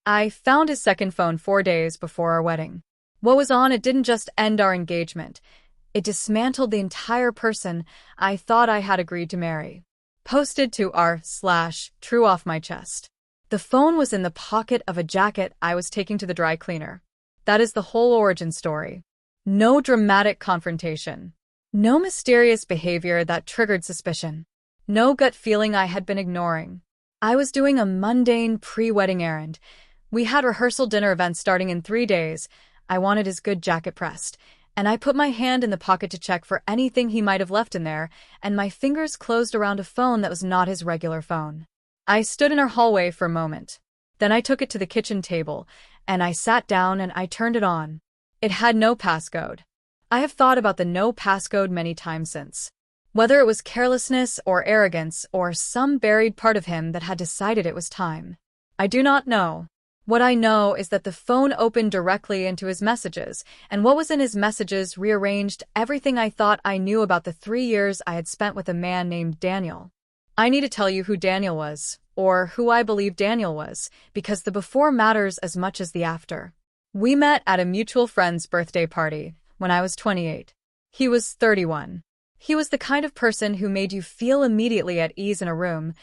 I found his second phone 4 days before our wedding. What was on it didn't just end our engagement. It dismantled the entire person I thought I had agreed to marry. Posted to r/true off my chest. The phone was in the pocket of a jacket I was taking to the dry cleaner. That is the whole origin story. No dramatic confrontation. No mysterious behavior that triggered suspicion. No gut feeling I had been ignoring. I was doing a mundane pre-wedding errand. We had rehearsal dinner events starting in 3 days. I wanted his good jacket pressed, and I put my hand in the pocket to check for anything he might have left in there, and my fingers closed around a phone that was not his regular phone. I stood in our hallway for a moment. Then I took it to the kitchen table, and I sat down and I turned it on. It had no passcode. I have thought about the no passcode many times since. Whether it was carelessness or arrogance or some buried part of him that had decided it was time. I do not know. What I know is that the phone opened directly into his messages, and what was in his messages rearranged everything I thought I knew about the 3 years I had spent with a man named Daniel. I need to tell you who Daniel was, or who I believe Daniel was, because the before matters as much as the after. We met at a mutual friend's birthday party when I was 28. He was 31. He was the kind of person who made you feel immediately at ease in a room,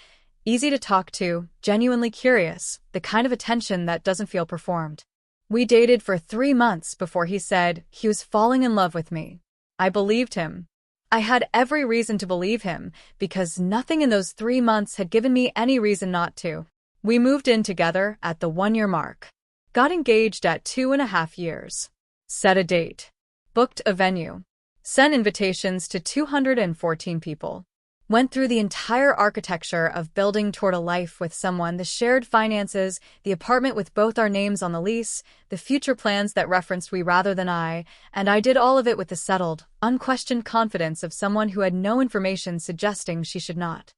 easy to talk to, genuinely curious, the kind of attention that doesn't feel performed. We dated for 3 months before he said he was falling in love with me. I believed him. I had every reason to believe him, because nothing in those 3 months had given me any reason not to. We moved in together at the 1-year mark. Got engaged at 2.5 years. Set a date. Booked a venue. Sent invitations to 214 people. Went through the entire architecture of building toward a life with someone, the shared finances, the apartment with both our names on the lease, the future plans that referenced we rather than I, and I did all of it with the settled, unquestioned confidence of someone who had no information suggesting she should not.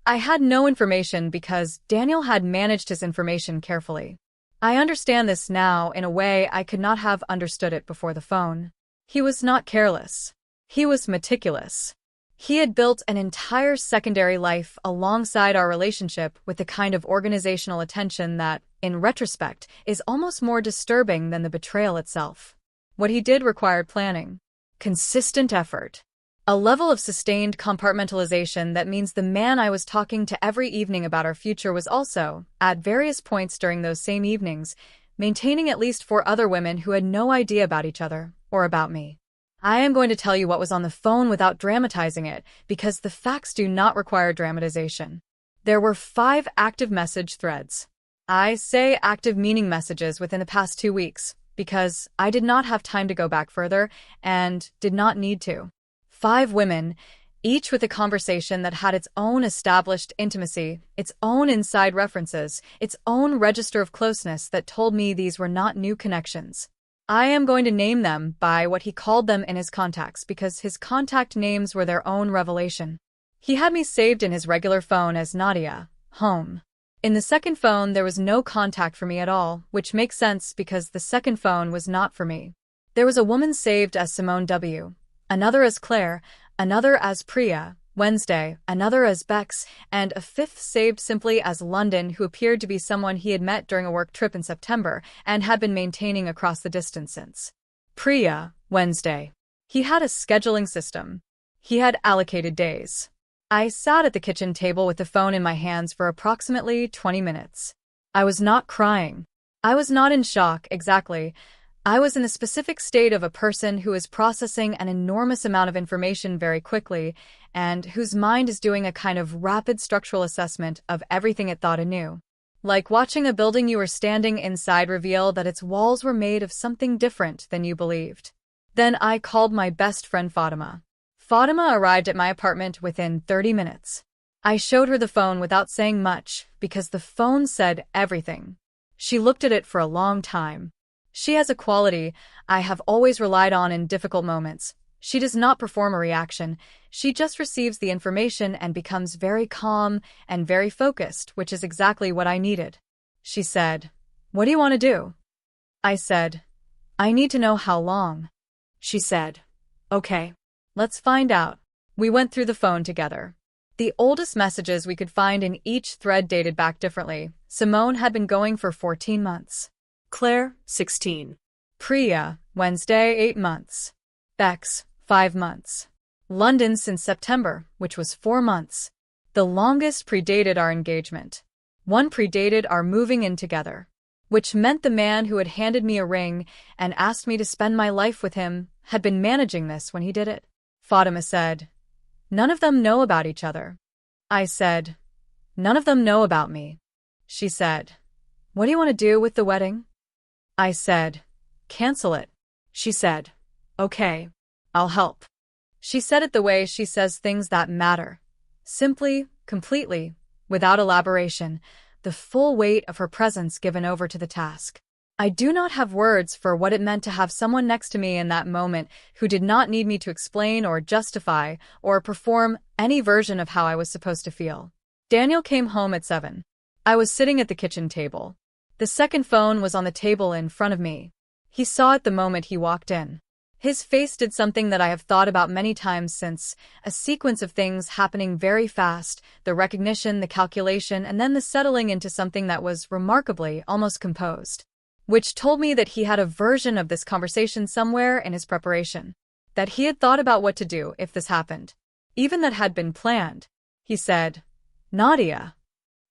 I had no information because Daniel had managed his information carefully. I understand this now in a way I could not have understood it before the phone. He was not careless. He was meticulous. He had built an entire secondary life alongside our relationship with the kind of organizational attention that, in retrospect, is almost more disturbing than the betrayal itself. What he did required planning, consistent effort, a level of sustained compartmentalization that means the man I was talking to every evening about our future was also, at various points during those same evenings, maintaining at least 4 other women who had no idea about each other or about me. I am going to tell you what was on the phone without dramatizing it, because the facts do not require dramatization. There were 5 active message threads. I say active meaning messages within the past 2 weeks, because I did not have time to go back further and did not need to. 5 women, each with a conversation that had its own established intimacy, its own inside references, its own register of closeness that told me these were not new connections. I am going to name them by what he called them in his contacts because his contact names were their own revelation. He had me saved in his regular phone as Nadia, home. In the second phone there was no contact for me at all, which makes sense because the second phone was not for me. There was a woman saved as Simone W., another as Claire, another as Priya, Wednesday, another as Bex, and a 5th saved simply as London, who appeared to be someone he had met during a work trip in September and had been maintaining across the distance since. Priya, Wednesday. He had a scheduling system. He had allocated days. I sat at the kitchen table with the phone in my hands for approximately 20 minutes. I was not crying. I was not in shock, exactly. I was in the specific state of a person who is processing an enormous amount of information very quickly and whose mind is doing a kind of rapid structural assessment of everything it thought it knew. Like watching a building you were standing inside reveal that its walls were made of something different than you believed. Then I called my best friend Fatima. Fatima arrived at my apartment within 30 minutes. I showed her the phone without saying much because the phone said everything. She looked at it for a long time. She has a quality I have always relied on in difficult moments. She does not perform a reaction. She just receives the information and becomes very calm and very focused, which is exactly what I needed. She said, "What do you want to do?" I said, "I need to know how long." She said, "Okay, let's find out." We went through the phone together. The oldest messages we could find in each thread dated back differently. Simone had been going for 14 months. Claire, 16. Priya, Wednesday, 8 months. Bex, 5 months. London since September, which was 4 months. The longest predated our engagement. One predated our moving in together, which meant the man who had handed me a ring and asked me to spend my life with him had been managing this when he did it. Fatima said, "None of them know about each other." I said, "None of them know about me." She said, "What do you want to do with the wedding?" I said, "Cancel it." She said, "Okay, I'll help." She said it the way she says things that matter. Simply, completely, without elaboration, the full weight of her presence given over to the task. I do not have words for what it meant to have someone next to me in that moment who did not need me to explain or justify or perform any version of how I was supposed to feel. Daniel came home at 7. I was sitting at the kitchen table. The second phone was on the table in front of me. He saw it the moment he walked in. His face did something that I have thought about many times since, a sequence of things happening very fast, the recognition, the calculation, and then the settling into something that was remarkably almost composed, which told me that he had a version of this conversation somewhere in his preparation, that he had thought about what to do if this happened, even that had been planned. He said, "Nadia."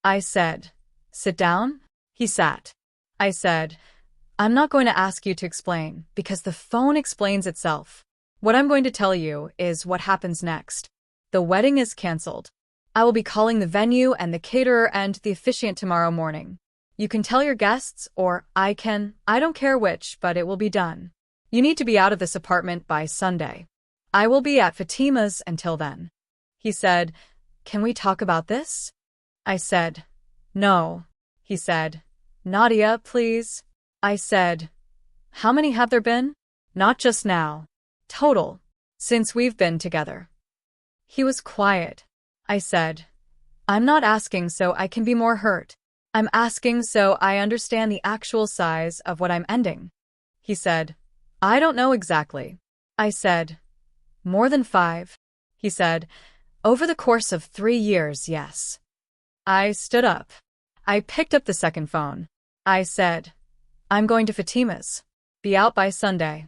I said, "Sit down." He sat. I said, "I'm not going to ask you to explain, because the phone explains itself. What I'm going to tell you is what happens next. The wedding is cancelled. I will be calling the venue and the caterer and the officiant tomorrow morning. You can tell your guests, or I don't care which, but it will be done. You need to be out of this apartment by Sunday. I will be at Fatima's until then." He said, "Can we talk about this?" I said, "No." He said, "Nadia, please." I said, "How many have there been?" "Not just now. Total. Since we've been together." He was quiet. I said, "I'm not asking so I can be more hurt. I'm asking so I understand the actual size of what I'm ending." He said, "I don't know exactly." I said, "More than 5." He said, "Over the course of 3 years, yes." I stood up. I picked up the second phone. I said, "I'm going to Fatima's. Be out by Sunday."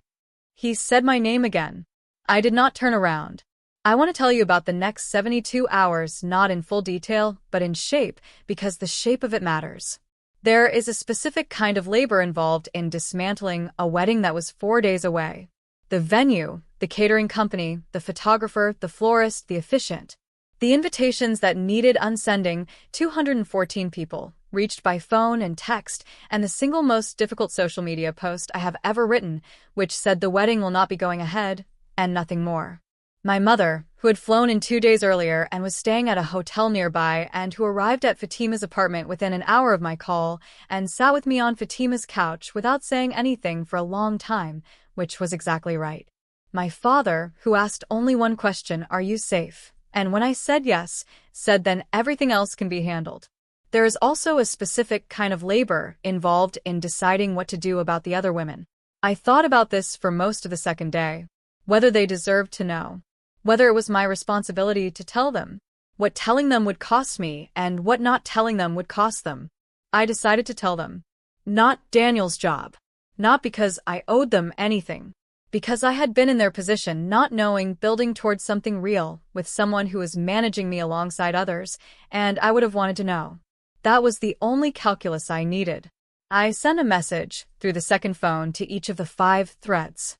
He said my name again. I did not turn around. I want to tell you about the next 72 hours, not in full detail, but in shape, because the shape of it matters. There is a specific kind of labor involved in dismantling a wedding that was 4 days away. The venue, the catering company, the photographer, the florist, the officiant. The invitations that needed unsending, 214 people, reached by phone and text, and the single most difficult social media post I have ever written, which said the wedding will not be going ahead, and nothing more. My mother, who had flown in 2 days earlier and was staying at a hotel nearby and who arrived at Fatima's apartment within an hour of my call and sat with me on Fatima's couch without saying anything for a long time, which was exactly right. My father, who asked only one question, "Are you safe?" And when I said yes, said then everything else can be handled. There is also a specific kind of labor involved in deciding what to do about the other women. I thought about this for most of the second day. Whether they deserved to know. Whether it was my responsibility to tell them. What telling them would cost me and what not telling them would cost them. I decided to tell them. Not Daniel's job. Not because I owed them anything. Because I had been in their position, not knowing, building towards something real with someone who was managing me alongside others, and I would have wanted to know. That was the only calculus I needed. I sent a message through the second phone to each of the 5 threads.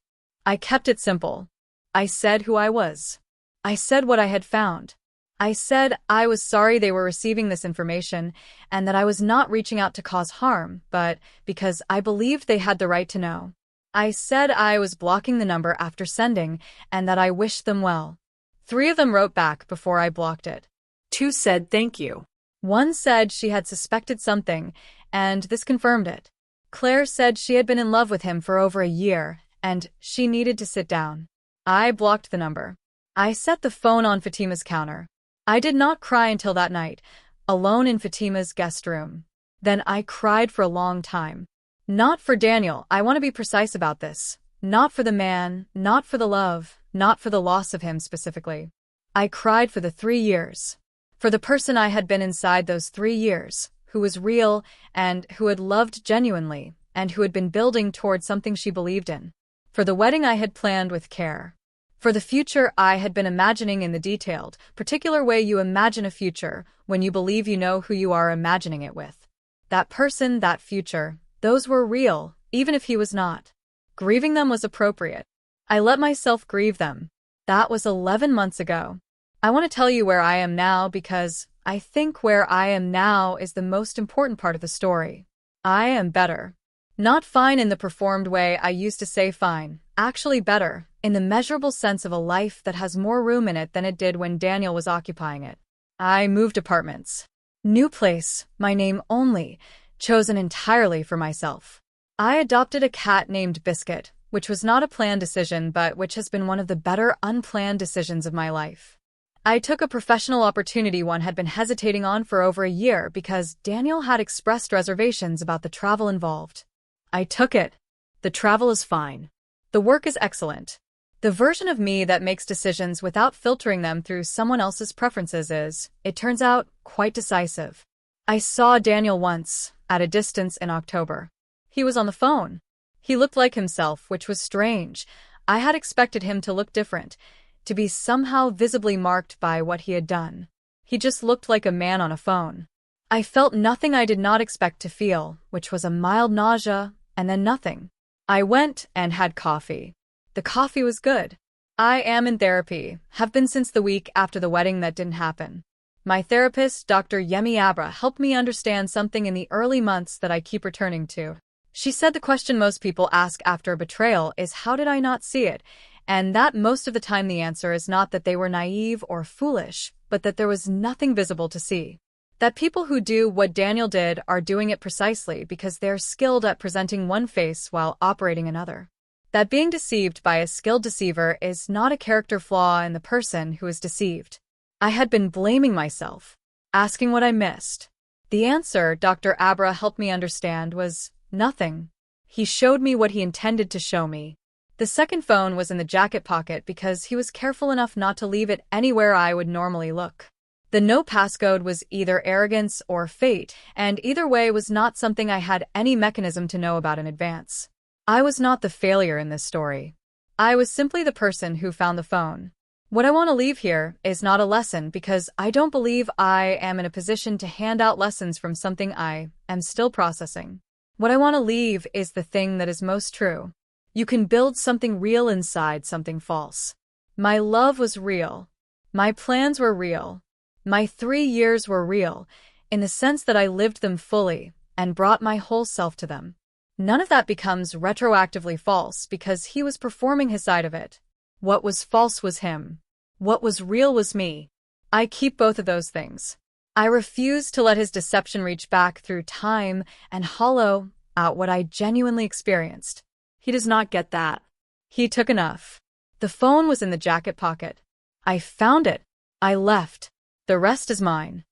I kept it simple. I said who I was. I said what I had found. I said I was sorry they were receiving this information and that I was not reaching out to cause harm, but because I believed they had the right to know. I said I was blocking the number after sending and that I wished them well. 3 of them wrote back before I blocked it. 2 said thank you. 1 said she had suspected something, and this confirmed it. Claire said she had been in love with him for over a year, and she needed to sit down. I blocked the number. I set the phone on Fatima's counter. I did not cry until that night, alone in Fatima's guest room. Then I cried for a long time. Not for Daniel, I want to be precise about this. Not for the man, not for the love, not for the loss of him specifically. I cried for the 3 years. For the person I had been inside those 3 years, who was real and who had loved genuinely, and who had been building toward something she believed in. For the wedding I had planned with care. For the future I had been imagining in the detailed, particular way you imagine a future when you believe you know who you are imagining it with. That person, that future, those were real, even if he was not. Grieving them was appropriate. I let myself grieve them. That was 11 months ago. I want to tell you where I am now because I think where I am now is the most important part of the story. I am better. Not fine in the performed way I used to say fine, actually better, in the measurable sense of a life that has more room in it than it did when Daniel was occupying it. I moved apartments. New place, my name only, chosen entirely for myself. I adopted a cat named Biscuit, which was not a planned decision but which has been one of the better unplanned decisions of my life. I took a professional opportunity one had been hesitating on for over a year because Daniel had expressed reservations about the travel involved. I took it. The travel is fine. The work is excellent. The version of me that makes decisions without filtering them through someone else's preferences is, it turns out, quite decisive. I saw Daniel once, at a distance in October. He was on the phone. He looked like himself, which was strange. I had expected him to look different, to be somehow visibly marked by what he had done. He just looked like a man on a phone. I felt nothing I did not expect to feel, which was a mild nausea, and then nothing. I went and had coffee. The coffee was good. I am in therapy, have been since the week after the wedding that didn't happen. My therapist, Dr. Yemi Abra, helped me understand something in the early months that I keep returning to. She said the question most people ask after a betrayal is how did I not see it, and that most of the time the answer is not that they were naive or foolish, but that there was nothing visible to see. That people who do what Daniel did are doing it precisely because they're skilled at presenting one face while operating another. That being deceived by a skilled deceiver is not a character flaw in the person who is deceived. I had been blaming myself, asking what I missed. The answer, Dr. Abra helped me understand, was nothing. He showed me what he intended to show me. The second phone was in the jacket pocket because he was careful enough not to leave it anywhere I would normally look. The no passcode was either arrogance or fate, and either way was not something I had any mechanism to know about in advance. I was not the failure in this story. I was simply the person who found the phone. What I want to leave here is not a lesson because I don't believe I am in a position to hand out lessons from something I am still processing. What I want to leave is the thing that is most true. You can build something real inside something false. My love was real. My plans were real. My 3 years were real, in the sense that I lived them fully and brought my whole self to them. None of that becomes retroactively false because he was performing his side of it. What was false was him. What was real was me. I keep both of those things. I refuse to let his deception reach back through time and hollow out what I genuinely experienced. He does not get that. He took enough. The phone was in the jacket pocket. I found it. I left. The rest is mine.